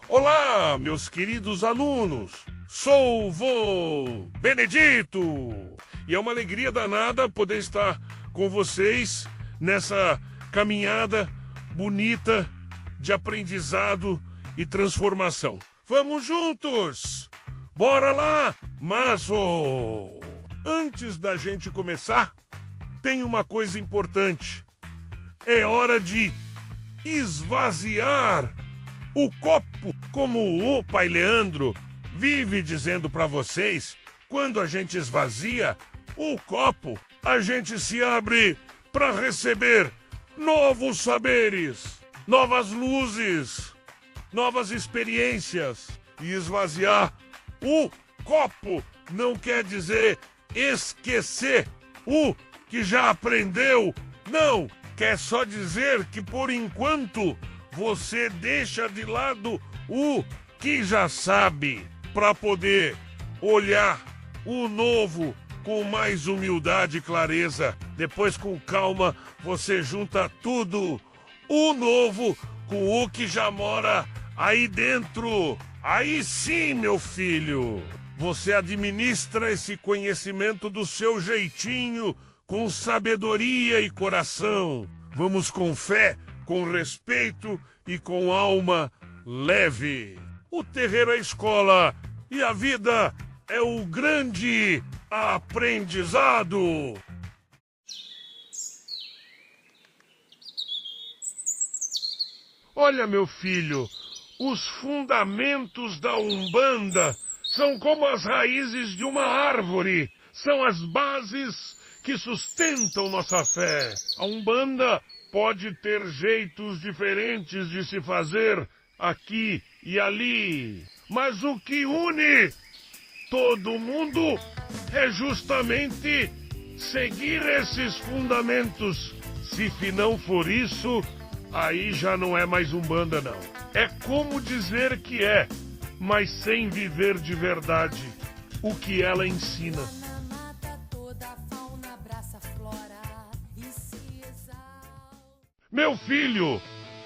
Olá, meus queridos alunos. Sou o vô Benedito e é uma alegria danada poder estar com vocês nessa caminhada bonita de aprendizado e transformação. Vamos juntos! Bora lá! Mas, antes da gente começar, tem uma coisa importante. É hora de esvaziar o copo, como o pai Leandro vive dizendo para vocês. Quando a gente esvazia o copo, a gente se abre para receber novos saberes, novas luzes, novas experiências. E esvaziar o copo não quer dizer esquecer o que já aprendeu. Não, quer só dizer que por enquanto você deixa de lado o que já sabe para poder olhar o novo com mais humildade e clareza. Depois, com calma, você junta tudo, o novo com o que já mora aí dentro. Aí sim, meu filho, você administra esse conhecimento do seu jeitinho, com sabedoria e coração. Vamos com fé, com respeito e com alma leve. O terreiro é a escola e a vida é o grande aprendizado. Olha, meu filho, os fundamentos da Umbanda são como as raízes de uma árvore. São as bases que sustentam nossa fé. A Umbanda pode ter jeitos diferentes de se fazer aqui e ali, mas o que une todo mundo é justamente seguir esses fundamentos. Se não for isso, aí já não é mais Umbanda, não. É como dizer que é, mas sem viver de verdade o que ela ensina. Meu filho,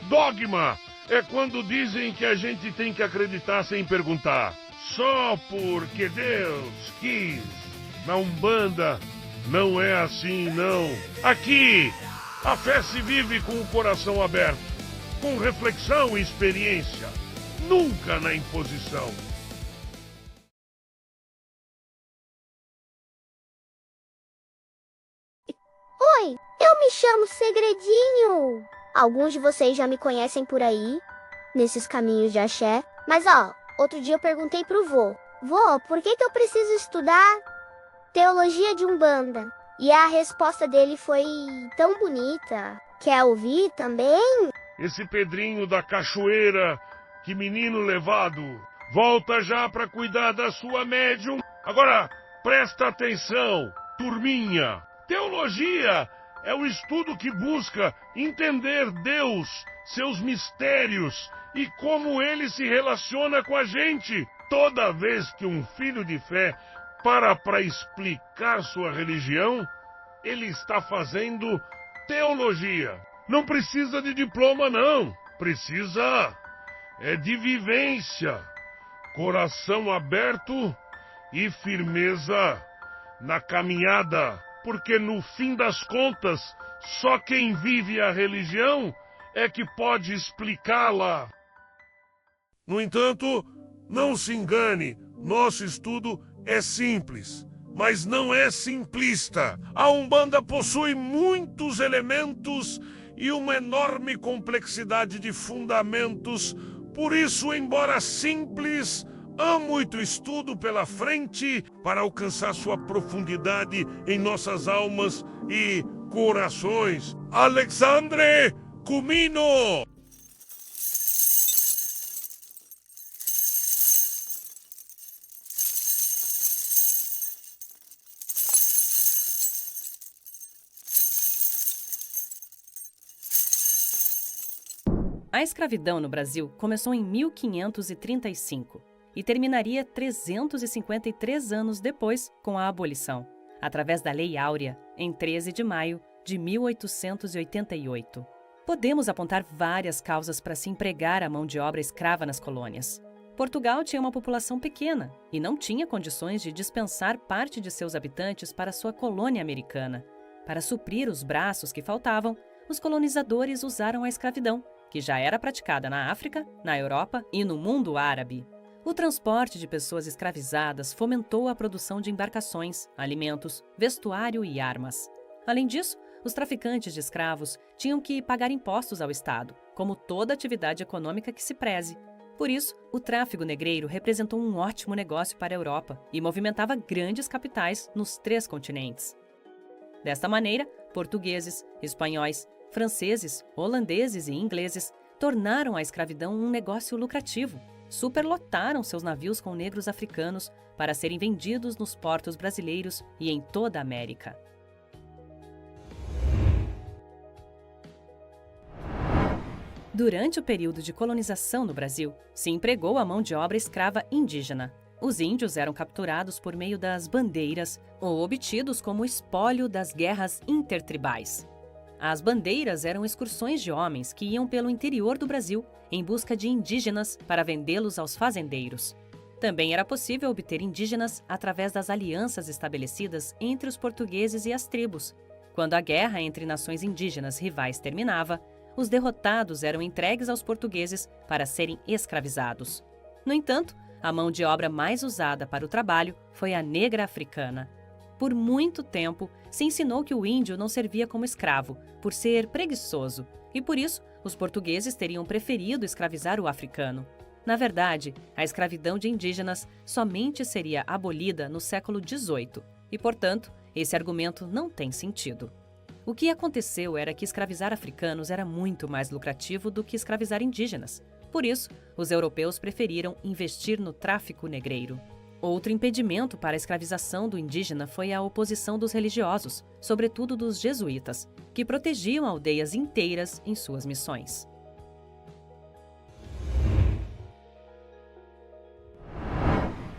dogma é quando dizem que a gente tem que acreditar sem perguntar. Só porque Deus quis. Na Umbanda não é assim, não. Aqui, a fé se vive com o coração aberto, com reflexão e experiência, nunca na imposição. Oi, eu me chamo Segredinho. Alguns de vocês já me conhecem por aí, nesses caminhos de axé. Mas outro dia eu perguntei pro vô. Vô, por que eu preciso estudar teologia de Umbanda? E a resposta dele foi tão bonita. Quer ouvir também? Esse Pedrinho da cachoeira, que menino levado, volta já pra cuidar da sua médium. Agora, presta atenção, turminha. Teologia é o estudo que busca entender Deus, seus mistérios e como ele se relaciona com a gente. Toda vez que um filho de fé para explicar sua religião, ele está fazendo teologia. Não precisa de diploma, não. Precisa de vivência, coração aberto e firmeza na caminhada. Porque no fim das contas, só quem vive a religião é que pode explicá-la. No entanto, não se engane, nosso estudo é simples, mas não é simplista. A Umbanda possui muitos elementos e uma enorme complexidade de fundamentos. Por isso, embora simples, há muito estudo pela frente para alcançar sua profundidade em nossas almas e corações. Alexandre Cumino! A escravidão no Brasil começou em 1535 e terminaria 353 anos depois com a abolição, através da Lei Áurea, em 13 de maio de 1888. Podemos apontar várias causas para se empregar a mão de obra escrava nas colônias. Portugal tinha uma população pequena e não tinha condições de dispensar parte de seus habitantes para sua colônia americana. Para suprir os braços que faltavam, os colonizadores usaram a escravidão, que já era praticada na África, na Europa e no mundo árabe. O transporte de pessoas escravizadas fomentou a produção de embarcações, alimentos, vestuário e armas. Além disso, os traficantes de escravos tinham que pagar impostos ao Estado, como toda atividade econômica que se preze. Por isso, o tráfico negreiro representou um ótimo negócio para a Europa e movimentava grandes capitais nos 3 continentes. Desta maneira, portugueses, espanhóis, franceses, holandeses e ingleses tornaram a escravidão um negócio lucrativo. Superlotaram seus navios com negros africanos para serem vendidos nos portos brasileiros e em toda a América. Durante o período de colonização no Brasil, se empregou a mão de obra escrava indígena. Os índios eram capturados por meio das bandeiras ou obtidos como espólio das guerras intertribais. As bandeiras eram excursões de homens que iam pelo interior do Brasil em busca de indígenas para vendê-los aos fazendeiros. Também era possível obter indígenas através das alianças estabelecidas entre os portugueses e as tribos. Quando a guerra entre nações indígenas rivais terminava, os derrotados eram entregues aos portugueses para serem escravizados. No entanto, a mão de obra mais usada para o trabalho foi a negra africana. Por muito tempo, se ensinou que o índio não servia como escravo, por ser preguiçoso, e por isso os portugueses teriam preferido escravizar o africano. Na verdade, a escravidão de indígenas somente seria abolida no século XVIII, e, portanto, esse argumento não tem sentido. O que aconteceu era que escravizar africanos era muito mais lucrativo do que escravizar indígenas. Por isso, os europeus preferiram investir no tráfico negreiro. Outro impedimento para a escravização do indígena foi a oposição dos religiosos, sobretudo dos jesuítas, que protegiam aldeias inteiras em suas missões.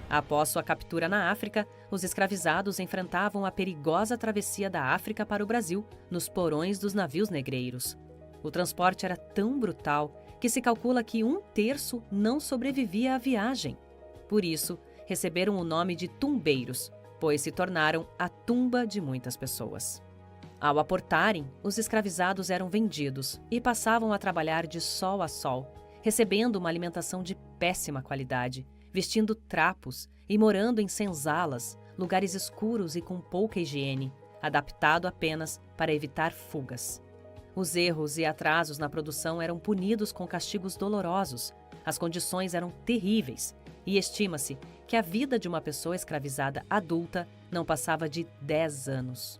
Após sua captura na África, os escravizados enfrentavam a perigosa travessia da África para o Brasil, nos porões dos navios negreiros. O transporte era tão brutal que se calcula que 1/3 não sobrevivia à viagem. Por isso, receberam o nome de tumbeiros, pois se tornaram a tumba de muitas pessoas. Ao aportarem, os escravizados eram vendidos e passavam a trabalhar de sol a sol, recebendo uma alimentação de péssima qualidade, vestindo trapos e morando em senzalas, lugares escuros e com pouca higiene, adaptado apenas para evitar fugas. Os erros e atrasos na produção eram punidos com castigos dolorosos, as condições eram terríveis e estima-se que a vida de uma pessoa escravizada adulta não passava de 10 anos.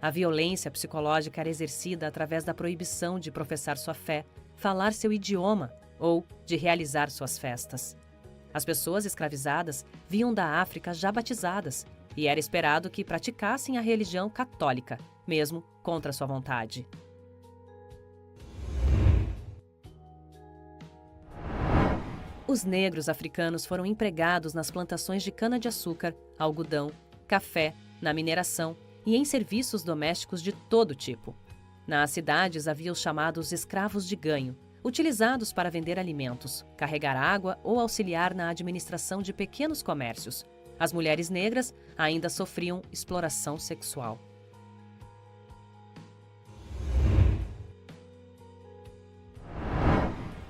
A violência psicológica era exercida através da proibição de professar sua fé, falar seu idioma ou de realizar suas festas. As pessoas escravizadas vinham da África já batizadas e era esperado que praticassem a religião católica, mesmo contra sua vontade. Os negros africanos foram empregados nas plantações de cana-de-açúcar, algodão, café, na mineração e em serviços domésticos de todo tipo. Nas cidades havia os chamados escravos de ganho, utilizados para vender alimentos, carregar água ou auxiliar na administração de pequenos comércios. As mulheres negras ainda sofriam exploração sexual.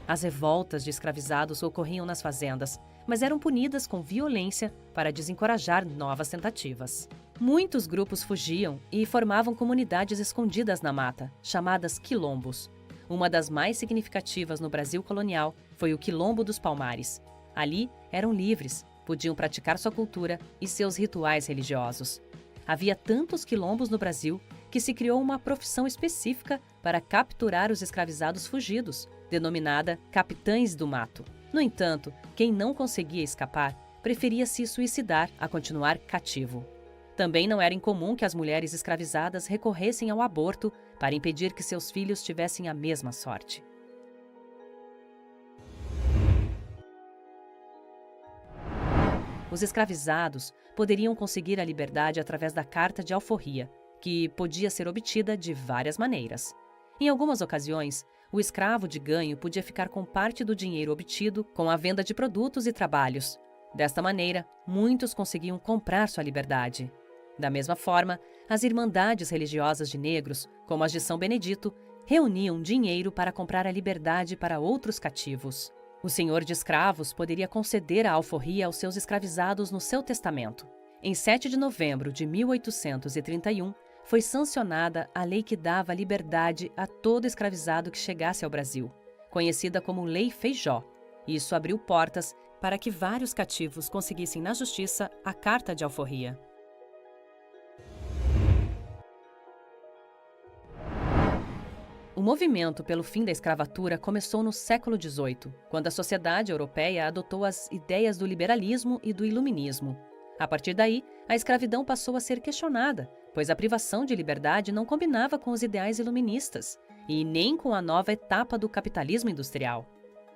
As revoltas de escravizados ocorriam nas fazendas, mas eram punidas com violência para desencorajar novas tentativas. Muitos grupos fugiam e formavam comunidades escondidas na mata, chamadas quilombos. Uma das mais significativas no Brasil colonial foi o Quilombo dos Palmares. Ali eram livres, podiam praticar sua cultura e seus rituais religiosos. Havia tantos quilombos no Brasil que se criou uma profissão específica para capturar os escravizados fugidos, denominada Capitães do Mato. No entanto, quem não conseguia escapar preferia se suicidar a continuar cativo. Também não era incomum que as mulheres escravizadas recorressem ao aborto para impedir que seus filhos tivessem a mesma sorte. Os escravizados poderiam conseguir a liberdade através da Carta de Alforria, que podia ser obtida de várias maneiras. Em algumas ocasiões, o escravo de ganho podia ficar com parte do dinheiro obtido com a venda de produtos e trabalhos. Desta maneira, muitos conseguiam comprar sua liberdade. Da mesma forma, as irmandades religiosas de negros, como as de São Benedito, reuniam dinheiro para comprar a liberdade para outros cativos. O senhor de escravos poderia conceder a alforria aos seus escravizados no seu testamento. Em 7 de novembro de 1831, foi sancionada a lei que dava liberdade a todo escravizado que chegasse ao Brasil, conhecida como Lei Feijó. Isso abriu portas para que vários cativos conseguissem na justiça a carta de alforria. O movimento pelo fim da escravatura começou no século XVIII, quando a sociedade europeia adotou as ideias do liberalismo e do iluminismo. A partir daí, a escravidão passou a ser questionada, pois a privação de liberdade não combinava com os ideais iluministas e nem com a nova etapa do capitalismo industrial.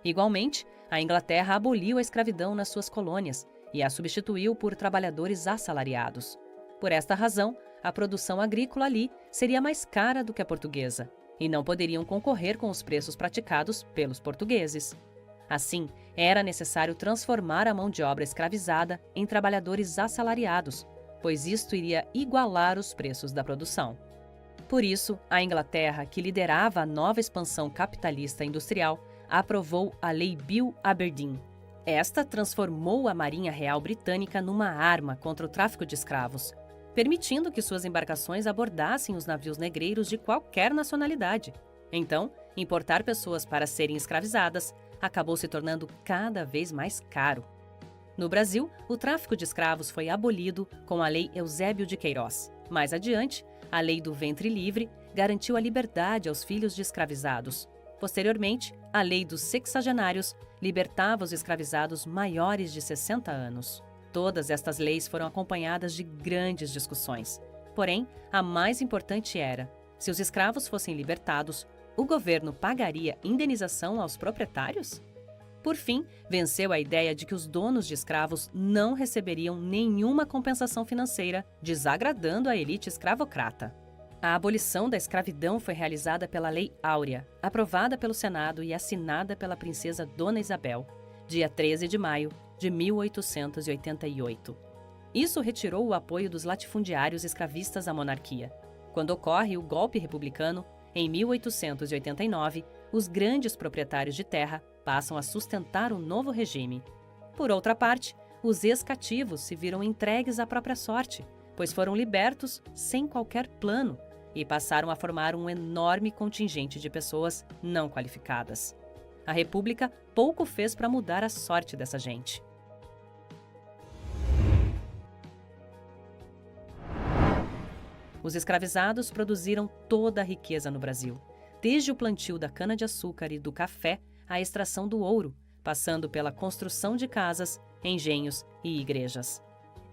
Igualmente, a Inglaterra aboliu a escravidão nas suas colônias e a substituiu por trabalhadores assalariados. Por esta razão, a produção agrícola ali seria mais cara do que a portuguesa, e não poderiam concorrer com os preços praticados pelos portugueses. Assim, era necessário transformar a mão de obra escravizada em trabalhadores assalariados, pois isto iria igualar os preços da produção. Por isso, a Inglaterra, que liderava a nova expansão capitalista industrial, aprovou a Lei Bill Aberdeen. Esta transformou a Marinha Real Britânica numa arma contra o tráfico de escravos, permitindo que suas embarcações abordassem os navios negreiros de qualquer nacionalidade. Então, importar pessoas para serem escravizadas acabou se tornando cada vez mais caro. No Brasil, o tráfico de escravos foi abolido com a Lei Eusébio de Queiroz. Mais adiante, a Lei do Ventre Livre garantiu a liberdade aos filhos de escravizados. Posteriormente, a Lei dos Sexagenários libertava os escravizados maiores de 60 anos. Todas estas leis foram acompanhadas de grandes discussões. Porém, a mais importante era: se os escravos fossem libertados, o governo pagaria indenização aos proprietários? Por fim, venceu a ideia de que os donos de escravos não receberiam nenhuma compensação financeira, desagradando a elite escravocrata. A abolição da escravidão foi realizada pela Lei Áurea, aprovada pelo Senado e assinada pela princesa Dona Isabel, dia 13 de maio de 1888. Isso retirou o apoio dos latifundiários escravistas à monarquia. Quando ocorre o golpe republicano, em 1889, os grandes proprietários de terra passam a sustentar o novo regime. Por outra parte, os ex-cativos se viram entregues à própria sorte, pois foram libertos sem qualquer plano e passaram a formar um enorme contingente de pessoas não qualificadas. A República pouco fez para mudar a sorte dessa gente. Os escravizados produziram toda a riqueza no Brasil, desde o plantio da cana-de-açúcar e do café à extração do ouro, passando pela construção de casas, engenhos e igrejas.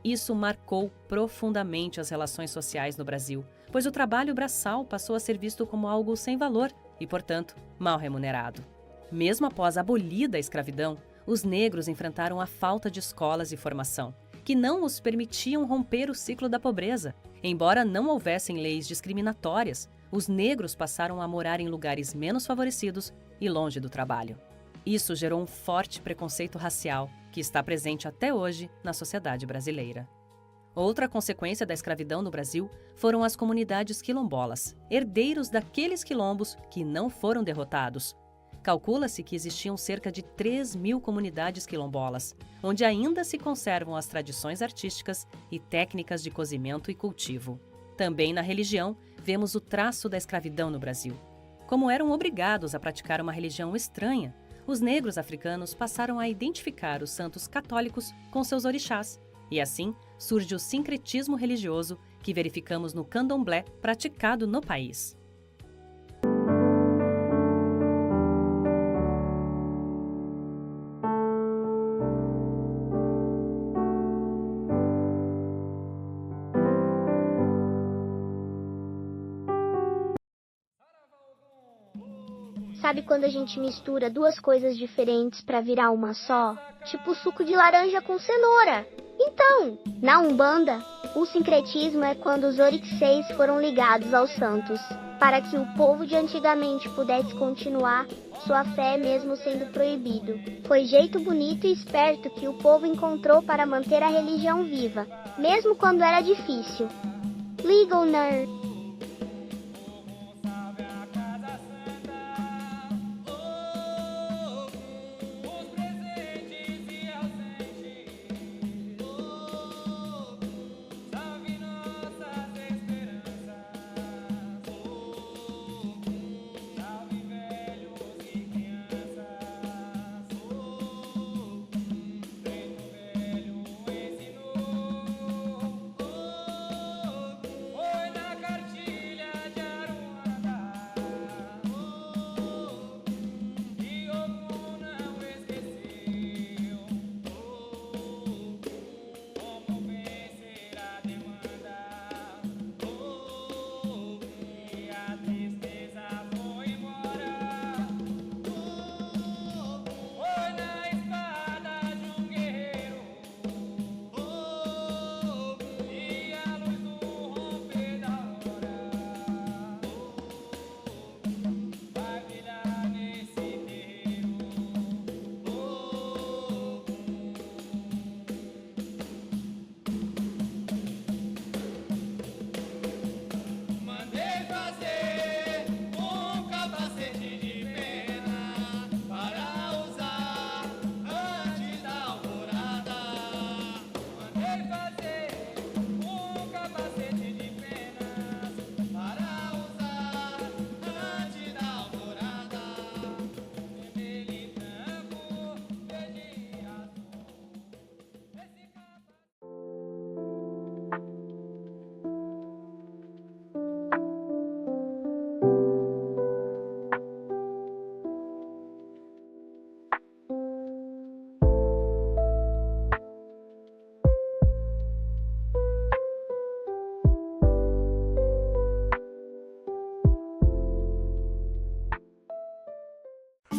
Isso marcou profundamente as relações sociais no Brasil, pois o trabalho braçal passou a ser visto como algo sem valor e, portanto, mal remunerado. Mesmo após abolida a escravidão, os negros enfrentaram a falta de escolas e formação, que não os permitiam romper o ciclo da pobreza. Embora não houvessem leis discriminatórias, os negros passaram a morar em lugares menos favorecidos e longe do trabalho. Isso gerou um forte preconceito racial que está presente até hoje na sociedade brasileira. Outra consequência da escravidão no Brasil foram as comunidades quilombolas, herdeiros daqueles quilombos que não foram derrotados. Calcula-se que existiam cerca de 3.000 comunidades quilombolas, onde ainda se conservam as tradições artísticas e técnicas de cozimento e cultivo. Também na religião, vemos o traço da escravidão no Brasil. Como eram obrigados a praticar uma religião estranha, os negros africanos passaram a identificar os santos católicos com seus orixás, e assim surge o sincretismo religioso que verificamos no candomblé praticado no país. Sabe quando a gente mistura duas coisas diferentes para virar uma só? Tipo suco de laranja com cenoura. Então, na Umbanda, o sincretismo é quando os orixás foram ligados aos santos. para que o povo de antigamente pudesse continuar sua fé mesmo sendo proibido. Foi jeito bonito e esperto que o povo encontrou para manter a religião viva, mesmo quando era difícil. Legal Nerd.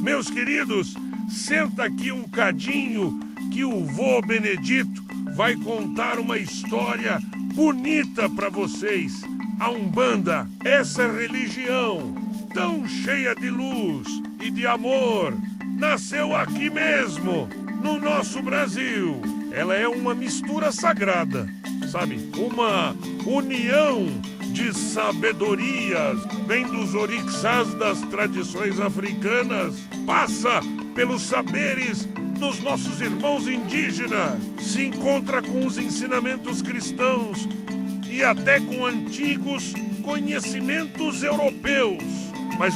Meus queridos, senta aqui um cadinho que o vô Benedito vai contar uma história bonita para vocês. A Umbanda, essa religião tão cheia de luz e de amor, nasceu aqui mesmo, no nosso Brasil. Ela é uma mistura sagrada, sabe? Uma união de sabedorias, vem dos orixás das tradições africanas, passa pelos saberes dos nossos irmãos indígenas, se encontra com os ensinamentos cristãos e até com antigos conhecimentos europeus. Mas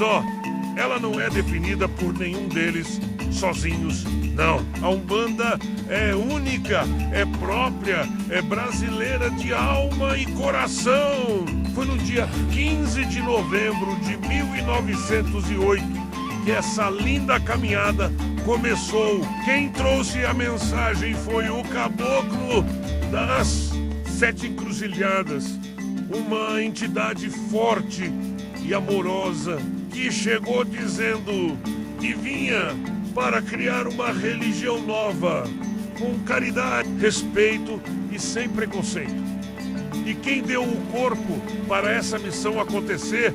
ela não é definida por nenhum deles sozinhos, não. A Umbanda é única, é própria, é brasileira de alma e coração. Foi no dia 15 de novembro de 1908 que essa linda caminhada começou. Quem trouxe a mensagem foi o Caboclo das Sete Encruzilhadas, uma entidade forte e amorosa que chegou dizendo que vinha para criar uma religião nova, com caridade, respeito e sem preconceito. E quem deu o corpo para essa missão acontecer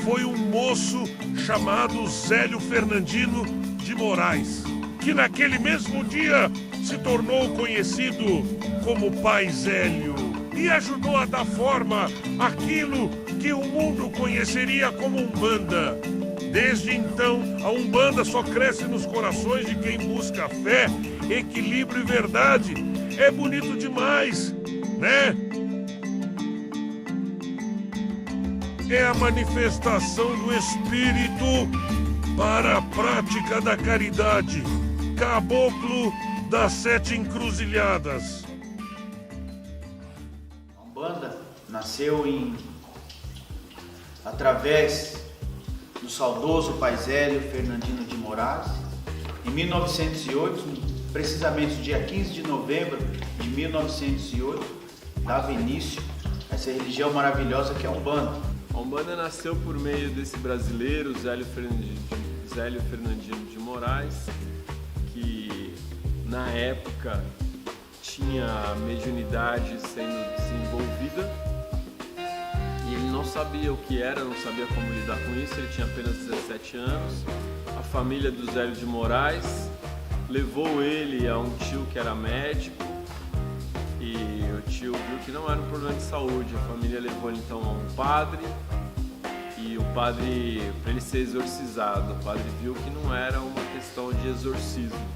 foi um moço chamado Zélio Fernandino de Moraes, que naquele mesmo dia se tornou conhecido como Pai Zélio e ajudou a dar forma àquilo que o mundo conheceria como Umbanda. Desde então, a Umbanda só cresce nos corações de quem busca fé, equilíbrio e verdade. É bonito demais, né? É a manifestação do Espírito para a prática da caridade. Caboclo das Sete Encruzilhadas. A Umbanda nasceu através do saudoso Pai Zélio Fernandino de Moraes, em 1908, precisamente dia 15 de novembro de 1908, dava início a essa religião maravilhosa que é a Umbanda. A Umbanda nasceu por meio desse brasileiro, Zélio Fernandino de Moraes, que na época tinha mediunidade sendo desenvolvida e ele não sabia o que era, não sabia como lidar com isso, ele tinha apenas 17 anos. A família do Zélio de Moraes levou ele a um tio que era médico e o tio viu que não era um problema de saúde. A família levou ele então a um padre e o padre, para ele ser exorcizado, o padre viu que não era uma questão de exorcismo.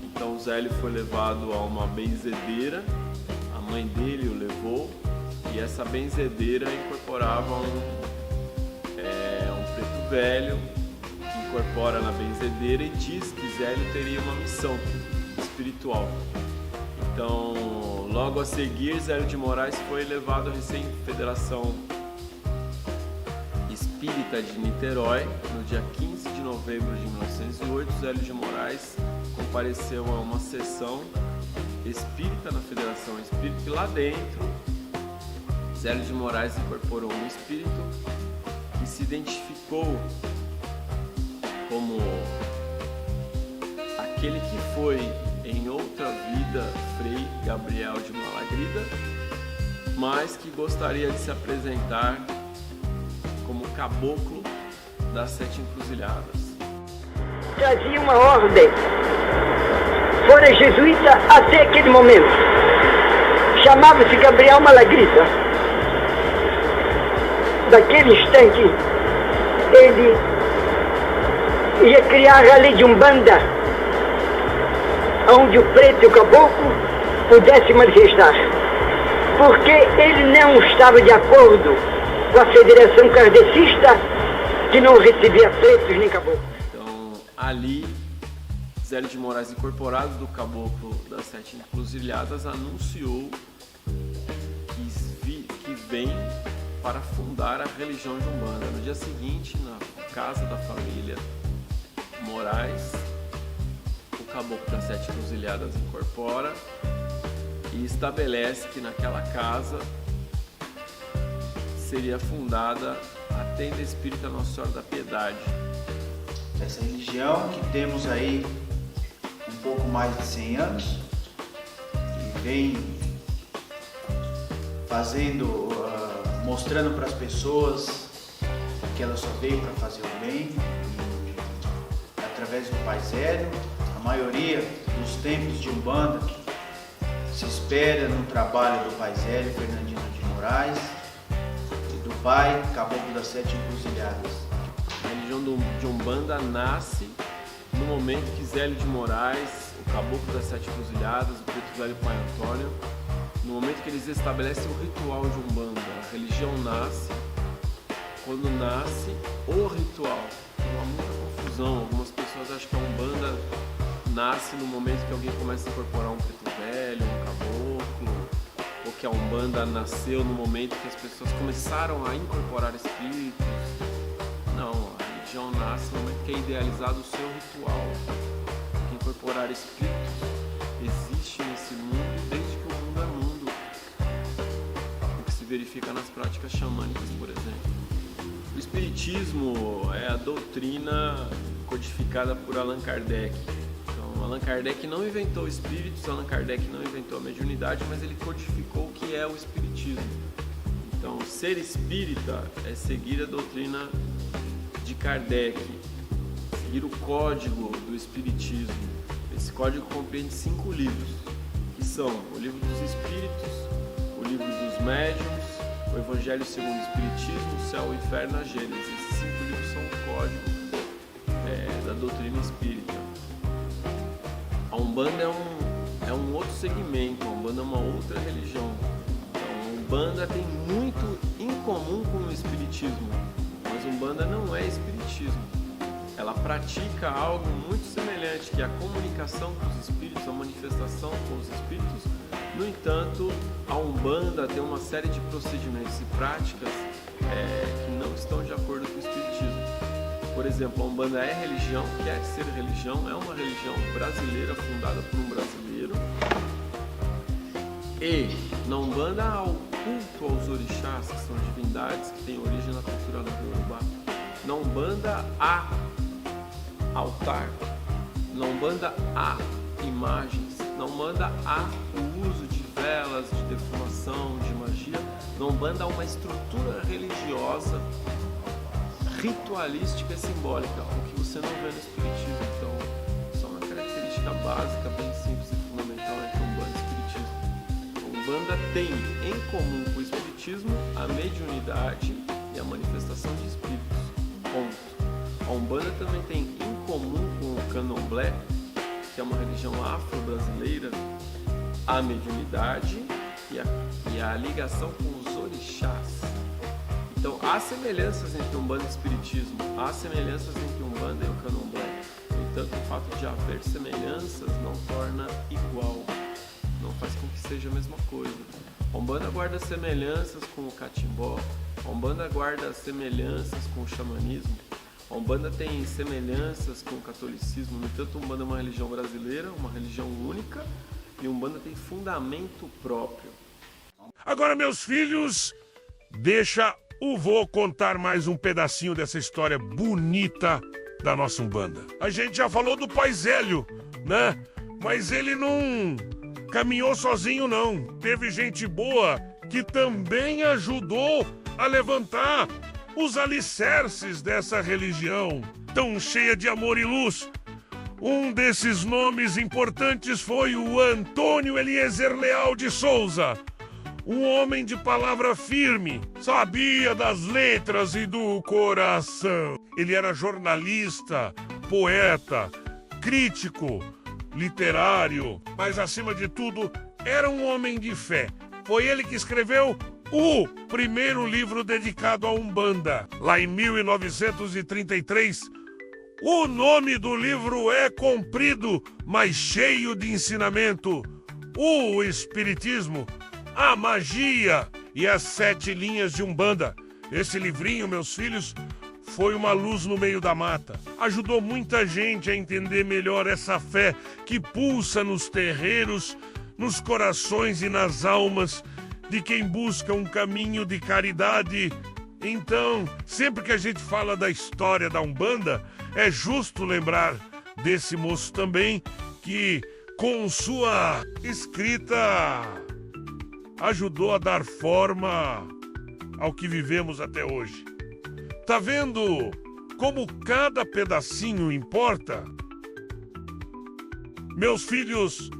Então o Zélio foi levado a uma benzedeira, a mãe dele o levou e essa benzedeira incorporava um preto velho que incorpora na benzedeira e diz que Zélio teria uma missão espiritual. Então, logo a seguir, Zélio de Moraes foi levado à Federação Espírita de Niterói. No dia 15 de novembro de 1908, Zélio de Moraes compareceu a uma sessão espírita na Federação Espírita e lá dentro, Zélio de Moraes incorporou um espírito que se identificou como aquele que foi em outra vida Frei Gabriel de Malagrida, mas que gostaria de se apresentar como caboclo das 7 encruzilhadas. Trazia uma ordem, fora jesuíta até aquele momento, chamava-se Gabriel Malagrida. Daquele instante, ele ia criar a lei de Umbanda, onde o preto e o caboclo pudessem manifestar, porque ele não estava de acordo com a Federação Kardecista, que não recebia pretos nem caboclos. Então, ali, Zélio de Moraes, incorporado do caboclo das 7 encruzilhadas, anunciou que vem para fundar a religião de Umbanda. No dia seguinte, na casa da família Moraes, o caboclo das 7 encruzilhadas incorpora e estabelece que naquela casa seria fundada a Tenda Espírita Nossa Senhora da Piedade. Essa religião que temos aí um pouco mais de 100 anos e vem fazendo, mostrando para as pessoas que ela só veio para fazer o bem, através do Pai Zélio. A maioria dos templos de Umbanda se espera no trabalho do Pai Zélio Fernandino de Moraes e do Pai Caboclo das 7 Encruzilhadas. A religião de Umbanda nasce no momento que Zélio de Moraes, o Caboclo das 7 Encruzilhadas, o Preto Velho Pai Antônio, no momento que eles estabelecem o ritual de Umbanda. A religião nasce, quando nasce o ritual. Há muita confusão, algumas pessoas acham que a Umbanda nasce no momento que alguém começa a incorporar um preto velho, um caboclo, ou que a Umbanda nasceu no momento que as pessoas começaram a incorporar espíritos. Não, a religião nasce no momento que é idealizado o seu ritual. Que incorporar espíritos existe nesse mundo desde que o mundo é mundo. O que se verifica nas práticas xamânicas, por exemplo. O Espiritismo é a doutrina codificada por Allan Kardec. Então, Allan Kardec não inventou espíritos, Allan Kardec não inventou a mediunidade, mas ele codificou o que é o Espiritismo. Então, ser espírita é seguir a doutrina de Kardec, seguir o código do Espiritismo. Esse código compreende 5 livros, que são o Livro dos Espíritos, o Livro dos Médiuns, o Evangelho segundo o Espiritismo, o Céu, o Inferno e a Gênesis. Esses 5 livros são o código da doutrina espírita. A Umbanda é um outro segmento, a Umbanda é uma outra religião. Então, a Umbanda tem muito em comum com o Espiritismo, mas a Umbanda não é Espiritismo. Ela pratica algo muito semelhante, que é a comunicação com os espíritos, a manifestação com os espíritos. No entanto, a Umbanda tem uma série de procedimentos e práticas que não estão de acordo com o Espiritismo. Por exemplo, a Umbanda é religião, quer ser religião, é uma religião brasileira, fundada por um brasileiro. E na Umbanda há o culto aos orixás, que são divindades que têm origem na cultura Yorubá. Na Umbanda há altar, na Umbanda há imagens, na Umbanda há o uso de velas, de defumação, de magia, Na Umbanda há uma estrutura religiosa, ritualística e simbólica, o que você não vê no Espiritismo. Então, só uma característica básica, bem simples e fundamental entre Umbanda e Espiritismo. A Umbanda tem em comum com o Espiritismo a mediunidade e a manifestação de espíritos. Ponto. A Umbanda também tem em comum com o Candomblé, que é uma religião afro-brasileira, a mediunidade e a ligação com os orixás. Então, há semelhanças entre Umbanda e Espiritismo, há semelhanças entre Umbanda e o Candomblé. No entanto, o fato de haver semelhanças não torna igual, não faz com que seja a mesma coisa. A Umbanda guarda semelhanças com o catimbó, a Umbanda guarda semelhanças com o xamanismo, a Umbanda tem semelhanças com o catolicismo. No entanto, a Umbanda é uma religião brasileira, uma religião única, e a Umbanda tem fundamento próprio. Agora, meus filhos, deixa o vô contar mais um pedacinho dessa história bonita da nossa Umbanda. A gente já falou do Pai Zélio, né? Mas ele não caminhou sozinho, não. Teve gente boa que também ajudou a levantar os alicerces dessa religião tão cheia de amor e luz. Um desses nomes importantes foi o Antônio Eliezer Leal de Souza, um homem de palavra firme, sabia das letras e do coração. Ele era jornalista, poeta, crítico, literário, mas acima de tudo, era um homem de fé. Foi ele que escreveu o primeiro livro dedicado à Umbanda, lá em 1933. O nome do livro é comprido, mas cheio de ensinamento. O Espiritismo, a Magia e as 7 linhas de Umbanda. Esse livrinho, meus filhos, foi uma luz no meio da mata. Ajudou muita gente a entender melhor essa fé que pulsa nos terreiros, nos corações e nas almas de quem busca um caminho de caridade. Então, sempre que a gente fala da história da Umbanda, é justo lembrar desse moço também que, com sua escrita, ajudou a dar forma ao que vivemos até hoje. Tá vendo como cada pedacinho importa? Meus filhos,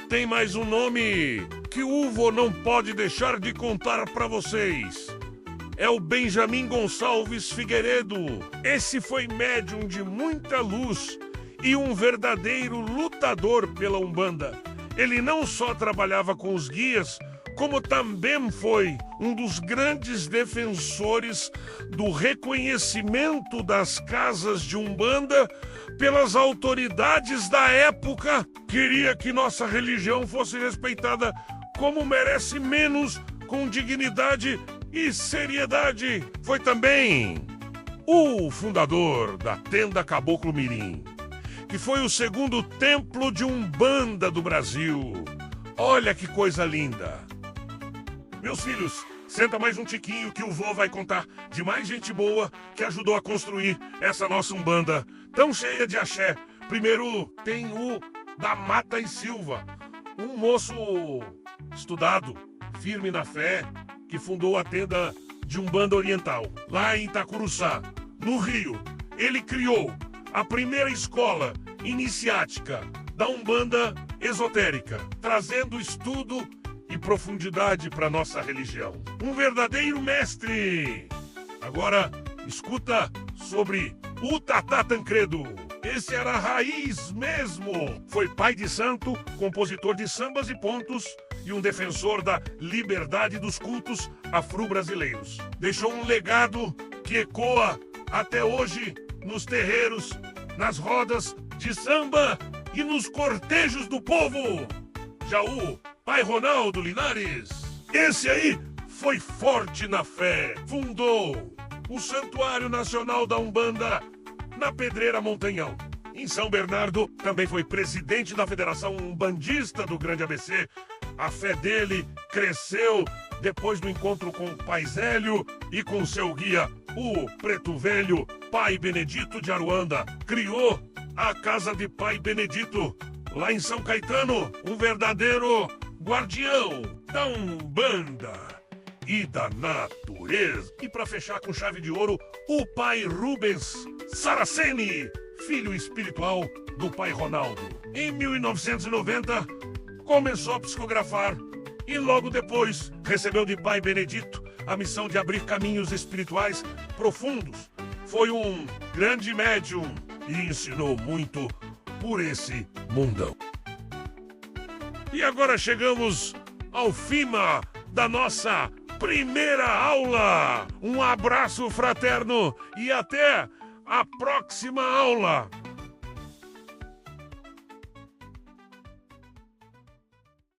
tem mais um nome que o vô não pode deixar de contar para vocês. É o Benjamin Gonçalves Figueiredo. Esse foi médium de muita luz e um verdadeiro lutador pela Umbanda. Ele não só trabalhava com os guias, como também foi um dos grandes defensores do reconhecimento das casas de Umbanda pelas autoridades da época. Queria que nossa religião fosse respeitada como merece, menos com dignidade e seriedade. Foi também o fundador da Tenda Caboclo Mirim, que foi o segundo templo de Umbanda do Brasil. Olha que coisa linda. Meus filhos, senta mais um tiquinho que o vô vai contar de mais gente boa que ajudou a construir essa nossa Umbanda tão cheia de axé. Primeiro tem o da Mata e Silva, um moço estudado, firme na fé, que fundou a tenda de Umbanda Oriental, lá em Itacuruçá, no Rio. Ele criou a primeira escola iniciática da Umbanda esotérica, trazendo estudo e profundidade para nossa religião. Um verdadeiro mestre! Agora, escuta sobre o Tatá Tancredo. Esse era a raiz mesmo. Foi pai de santo, compositor de sambas e pontos e um defensor da liberdade dos cultos afro-brasileiros. Deixou um legado que ecoa até hoje nos terreiros, nas rodas de samba e nos cortejos do povo. Já o pai Ronaldo Linares, esse aí foi forte na fé. Fundou o Santuário Nacional da Umbanda na Pedreira Montanhão. Em São Bernardo, também foi presidente da Federação Umbandista do Grande ABC. A fé dele cresceu depois do encontro com o Pai Zélio e com seu guia, o Preto Velho, Pai Benedito de Aruanda. Criou a Casa de Pai Benedito, lá em São Caetano, um verdadeiro guardião da Umbanda. e da natureza. E para fechar com chave de ouro, o pai Rubens Saraceni, filho espiritual do pai Ronaldo. Em 1990, começou a psicografar e logo depois recebeu de pai Benedito a missão de abrir caminhos espirituais profundos. Foi um grande médium e ensinou muito por esse mundão. E agora chegamos ao fim da nossa primeira aula. Um abraço fraterno e até a próxima aula.